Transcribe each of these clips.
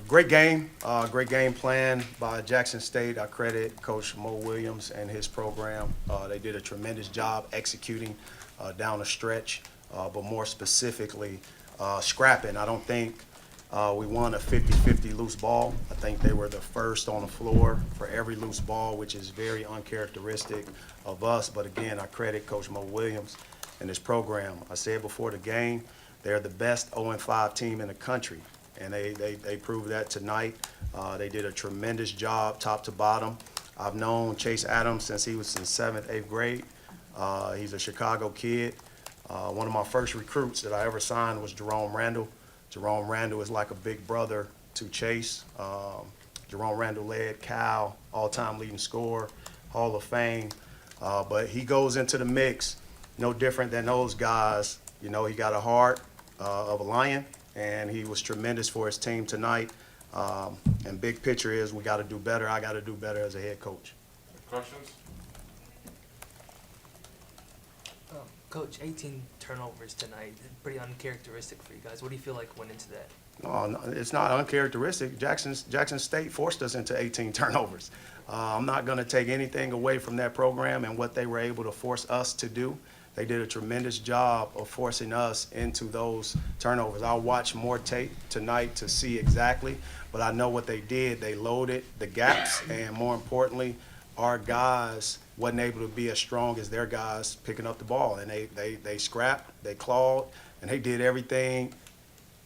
Great game plan by Jackson State. I credit Coach Mo Williams and his program. They did a tremendous job executing down the stretch, but more specifically, scrapping. I don't think we won a 50-50 loose ball. I think they were the first on the floor for every loose ball, which is very uncharacteristic of us. But again, I credit Coach Mo Williams and his program. I said before the game, they're the best 0-5 team in the country. And they proved that tonight. They did a tremendous job, top to bottom. I've known Chase Adams since he was in 7th, 8th grade. He's a Chicago kid. One of my first recruits that I ever signed was Jerome Randall. Jerome Randall is like a big brother to Chase. Jerome Randall led Cal, all-time leading scorer, Hall of Fame. But he goes into the mix no different than those guys. You know, he got a heart of a lion, and he was tremendous for his team tonight. And big picture is we got to do better. I got to do better as a head coach. Questions? Coach, 18 turnovers tonight, pretty uncharacteristic for you guys. What do you feel like went into that? No, it's not uncharacteristic. Jackson State forced us into 18 turnovers. I'm not going to take anything away from that program and what they were able to force us to do. They did a tremendous job of forcing us into those turnovers. I'll watch more tape tonight to see exactly, but I know what they did. They loaded the gaps, and more importantly, our guys wasn't able to be as strong as their guys picking up the ball. And they scrapped, they clawed, and they did everything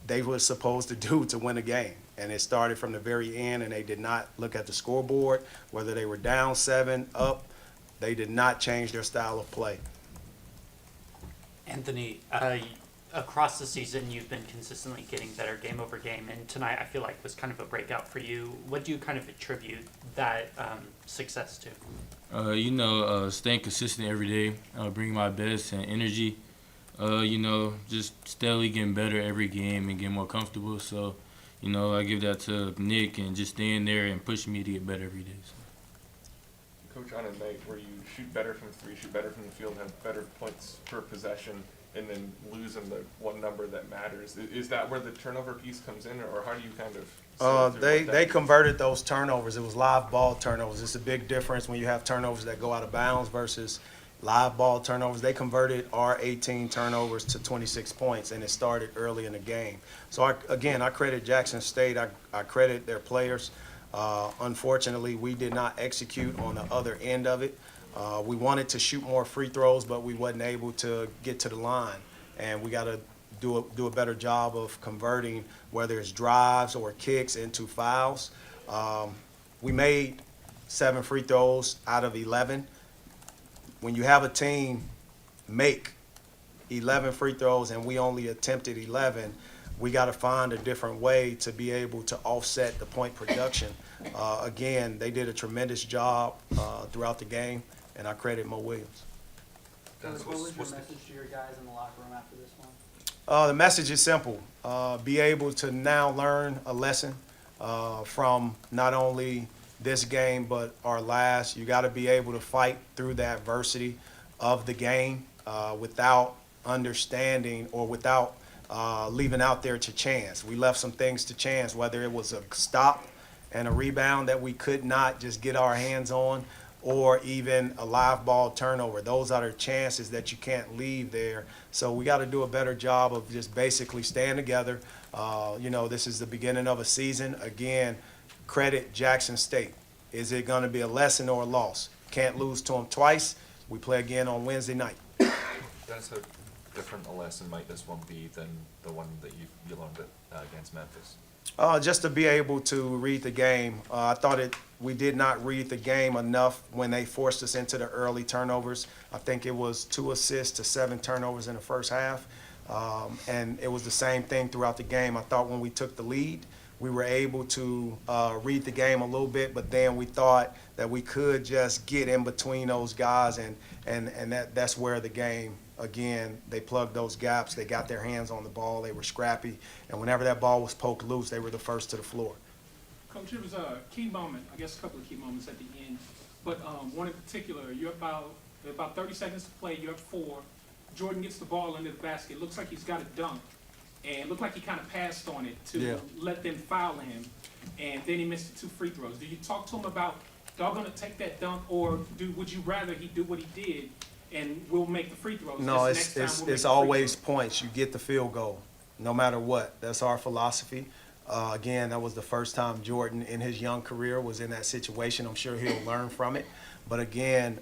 they were supposed to do to win a game. And it started from the very end, and they did not look at the scoreboard, whether they were down 7, up. They did not change their style of play. Anthony, across the season, you've been consistently getting better game over game, and tonight I feel like was kind of a breakout for you. What do you kind of attribute that success to? Staying consistent every day, bringing my best and energy, just steadily getting better every game and getting more comfortable. So, I give that to Nick and just staying there and pushing me to get better every day. So. Coach, on a night where you shoot better from three, shoot better from the field, have better points per possession, and then lose in the one number that matters, is that where the turnover piece comes in, or how do you kind of? They converted those turnovers. It was live ball turnovers. It's a big difference when you have turnovers that go out of bounds versus live ball turnovers. They converted our 18 turnovers to 26 points, and it started early in the game. So, I credit Jackson State. I credit their players. Unfortunately, we did not execute on the other end of it. We wanted to shoot more free throws, but we wasn't able to get to the line. And we got to do a better job of converting, whether it's drives or kicks, into fouls. We made 7 free throws out of 11. When you have a team make 11 free throws and we only attempted 11, we got to find a different way to be able to offset the point production. Again, they did a tremendous job throughout the game, and I credit Mo Williams. What was your message to your guys in the locker room after this one? The message is simple. Be able to now learn a lesson from not only this game but our last. You got to be able to fight through the adversity of the game without understanding or without leaving out there to chance. We left some things to chance, whether it was a stop and a rebound that we could not just get our hands on, or even a live ball turnover. Those are the chances that you can't leave there. So we got to do a better job of just basically staying together. This is the beginning of a season. Again, credit Jackson State. Is it going to be a lesson or a loss? Can't lose to them twice. We play again on Wednesday night. Dennis, how different a lesson might this one be than the one that you learned against Memphis? Just to be able to read the game. I thought we did not read the game enough when they forced us into the early turnovers. I think it was 2 assists to 7 turnovers in the first half. And it was the same thing throughout the game. I thought when we took the lead, we were able to read the game a little bit, but then we thought that we could just get in between those guys, and that's where the game, again, they plugged those gaps. They got their hands on the ball. They were scrappy, and whenever that ball was poked loose, they were the first to the floor. Coach, it was a key moment, I guess a couple of key moments at the end, but one in particular, you're about 30 seconds to play, you're up 4. Jordan gets the ball under the basket. Looks like he's got it dunked. and it looked like he kind of passed on it to Yeah. let them foul him, and then he missed the 2 free throws. Do you talk to him about, y'all gonna take that dunk, or would you rather he do what he did and we'll make the free throws? No, This next time we'll make it's the free always throws? points. You get the field goal, no matter what. That's our philosophy. Again, that was the first time Jordan in his young career was in that situation. I'm sure he'll learn from it. But again,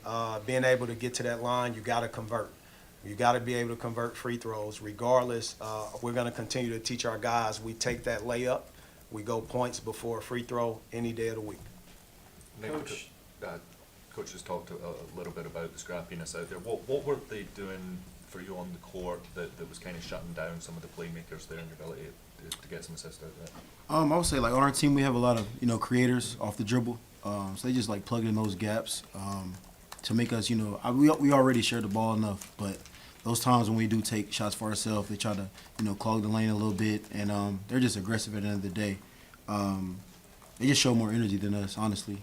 being able to get to that line, you got to convert. You got to be able to convert free throws. Regardless, we're going to continue to teach our guys. We take that layup. We go points before a free throw any day of the week. Nick, Coach. Coach has talked a little bit about the scrappiness out there. What were they doing for you on the court that was kind of shutting down some of the playmakers there and your ability to get some assists out there? I would say, like, on our team, we have a lot of, creators off the dribble. So they just, like, plug in those gaps to make us, we already share the ball enough. But those times when we do take shots for ourselves, they try to, clog the lane a little bit. And they're just aggressive at the end of the day. They just show more energy than us, honestly.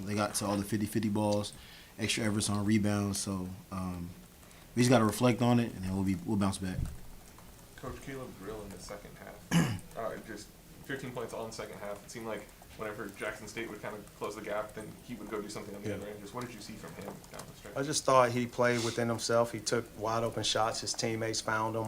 They got to all the 50-50 balls, extra efforts on rebounds. So we just got to reflect on it, and then we'll bounce back. Coach, Caleb Grill in the second half, just 15 points all in the second half. It seemed like whenever Jackson State would kind of close the gap, then he would go do something on the other end. Just what did you see from him down the stretch? I just thought he played within himself. He took wide open shots. His teammates found him,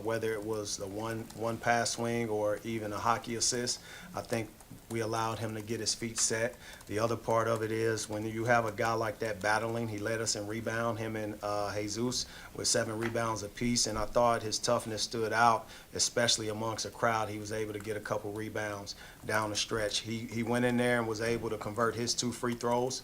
whether it was the one pass swing or even a hockey assist. I think we allowed him to get his feet set. The other part of it is when you have a guy like that battling, he led us in rebound, him and Jesus with 7 rebounds apiece, and I thought his toughness stood out, especially amongst a crowd. He was able to get a couple rebounds down the stretch. He went in there and was able to convert his 2 free throws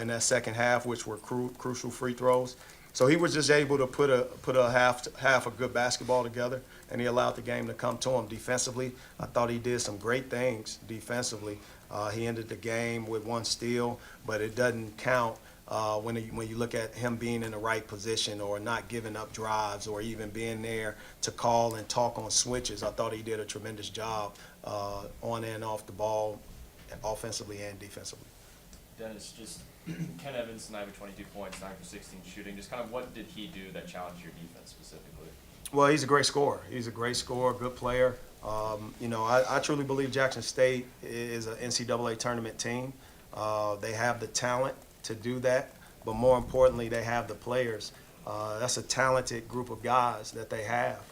in that second half, which were crucial free throws. So he was just able to put a half a good basketball together, and he allowed the game to come to him. Defensively, I thought he did some great things defensively. He ended the game with 1 steal, but it doesn't count when you look at him being in the right position or not giving up drives or even being there to call and talk on switches. I thought he did a tremendous job on and off the ball, offensively and defensively. Dennis, just Ken Evans tonight with 22 points, 9 for 16 shooting. Just kind of what did he do that challenged your defense specifically? Well, he's a great scorer. He's a great scorer, good player. I truly believe Jackson State is an NCAA tournament team. They have the talent to do that, but more importantly, they have the players. That's a talented group of guys that they have.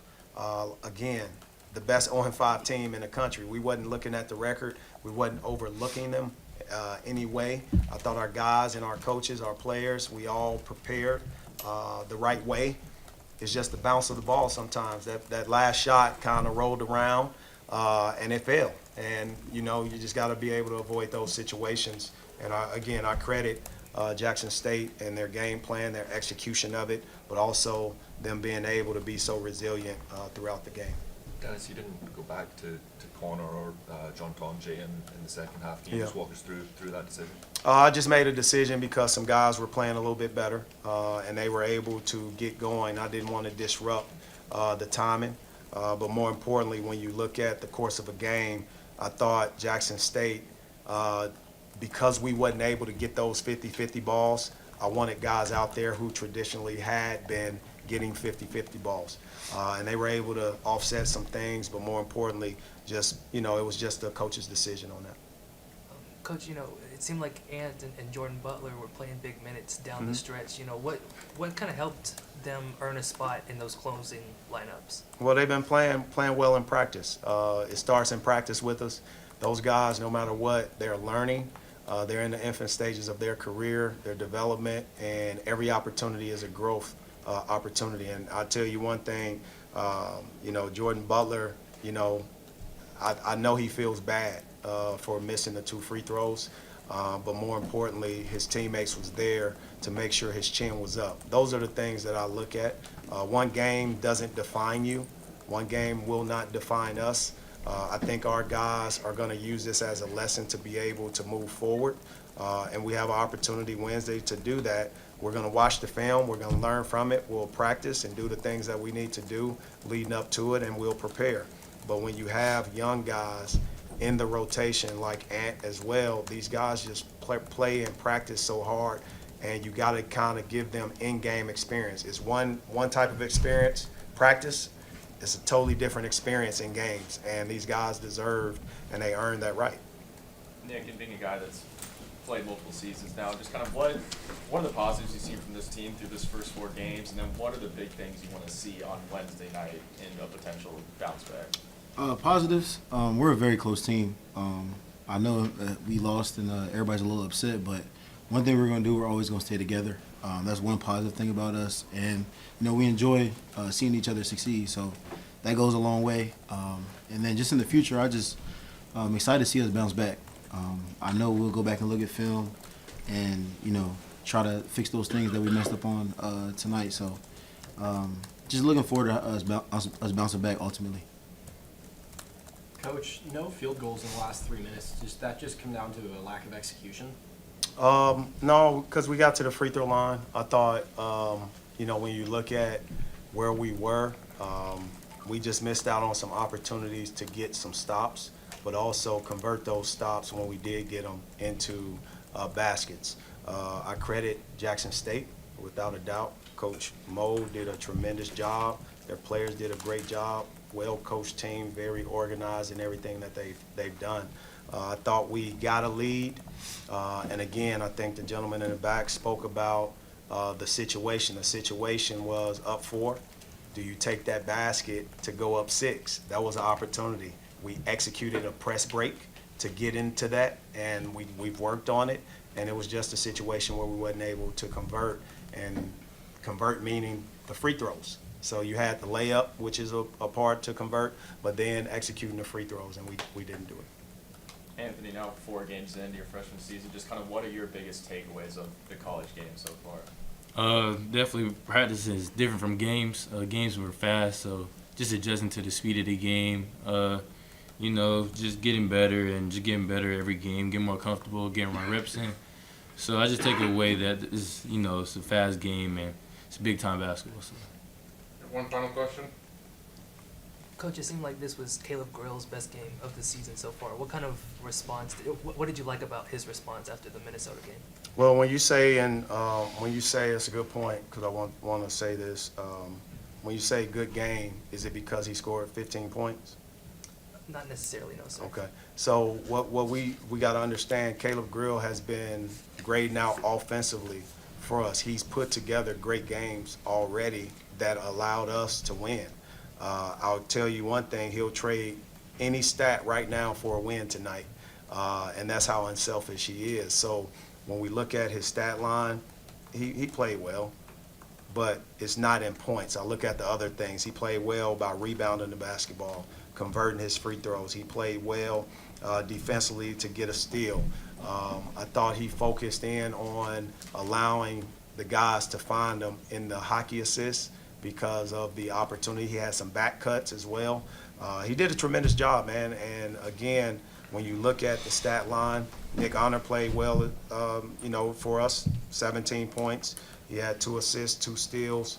Again, the best 0-5 team in the country. We wasn't looking at the record. We wasn't overlooking them anyway. I thought our guys and our coaches, our players, we all prepared the right way. It's just the bounce of the ball sometimes. That last shot kind of rolled around and it fell. And, you just got to be able to avoid those situations. And, I credit Jackson State and their game plan, their execution of it, but also them being able to be so resilient throughout the game. Dennis, you didn't go back to Connor or John Conjay in the second half. Can you just walk us through that decision? I just made a decision because some guys were playing a little bit better and they were able to get going. I didn't want to disrupt the timing. But more importantly, when you look at the course of a game, I thought Jackson State, because we wasn't able to get those 50-50 balls, I wanted guys out there who traditionally had been getting 50-50 balls. And they were able to offset some things, but more importantly, just, it was just the coach's decision on that. Coach, it seemed like Ant and Jordan Butler were playing big minutes down the stretch. What kind of helped them earn a spot in those closing lineups? Well, they've been playing well in practice. It starts in practice with us. Those guys, no matter what, they're learning. They're in the infant stages of their career, their development, and every opportunity is a growth opportunity. And I'll tell you one thing, Jordan Butler, I know he feels bad for missing the 2 free throws, but more importantly, his teammates was there to make sure his chin was up. Those are the things that I look at. One game doesn't define you. One game will not define us. I think our guys are going to use this as a lesson to be able to move forward, and we have an opportunity Wednesday to do that. We're going to watch the film. We're going to learn from it. We'll practice and do the things that we need to do leading up to it, and we'll prepare. But when you have young guys in the rotation like Ant as well, these guys just play and practice so hard, and you got to kind of give them in-game experience. It's one type of experience, practice, it's a totally different experience in games, and these guys deserved and they earned that right. Nick, and being a guy that's played multiple seasons now, just kind of what are the positives you've seen from this team through this first 4 games, and then what are the big things you want to see on Wednesday night in a potential bounce back? Positives. We're a very close team. I know we lost and everybody's a little upset, but one thing we're going to do, we're always going to stay together. That's one positive thing about us, and we enjoy seeing each other succeed. So that goes a long way. And then just in the future, I'm excited to see us bounce back. I know we'll go back and look at film, and try to fix those things that we messed up on tonight. So just looking forward to us bouncing back ultimately. Coach, no field goals in the last 3 minutes. Does that just come down to a lack of execution? No, because we got to the free throw line. I thought, when you look at where we were, we just missed out on some opportunities to get some stops, but also convert those stops when we did get them into baskets. I credit Jackson State, without a doubt. Coach Mo did a tremendous job. Their players did a great job. Well-coached team, very organized in everything that they've done. I thought we got a lead, and again, I think the gentleman in the back spoke about the situation. The situation was up 4. Do you take that basket to go up 6? That was an opportunity. We executed a press break to get into that, and we've worked on it, and it was just a situation where we wasn't able to convert, and convert meaning the free throws. So you had the layup, which is a part to convert, but then executing the free throws, and we didn't do it. Anthony, now 4 games into your freshman season, just kind of what are your biggest takeaways of the college game so far? Definitely practice is different from games. Games were fast, so just adjusting to the speed of the game. Just getting better and just getting better every game, getting more comfortable, getting my reps in. So I just take away that it's a fast game and it's big time basketball. So. One final question. Coach, it seemed like this was Caleb Grill's best game of the season so far. What kind of response? What did you like about his response after the Minnesota game? Well, when you say it's a good point, because I want to say this. When you say good game, is it because he scored 15 points? Not necessarily, no, sir. Okay. So what we got to understand, Caleb Grill has been grading out offensively for us. He's put together great games already that allowed us to win. I'll tell you one thing, he'll trade any stat right now for a win tonight, and that's how unselfish he is. So when we look at his stat line, he played well, but it's not in points. I look at the other things. He played well by rebounding the basketball, converting his free throws. He played well defensively to get a steal. I thought he focused in on allowing the guys to find him in the hockey assists because of the opportunity. He had some back cuts as well. He did a tremendous job, man. And again, when you look at the stat line, Nick Honor played well, for us, 17 points. He had 2 assists, 2 steals,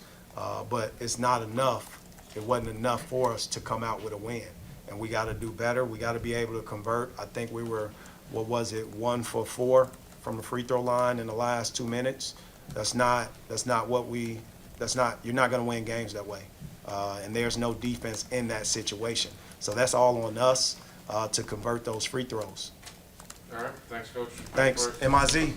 but it's not enough. It wasn't enough for us to come out with a win. And we got to do better. We got to be able to convert. I think we were, 1 for 4 from the free throw line in the last 2 minutes. You're not going to win games that way. And there's no defense in that situation. So that's all on us to convert those free throws. All right. Thanks, Coach. Thanks. MIZ.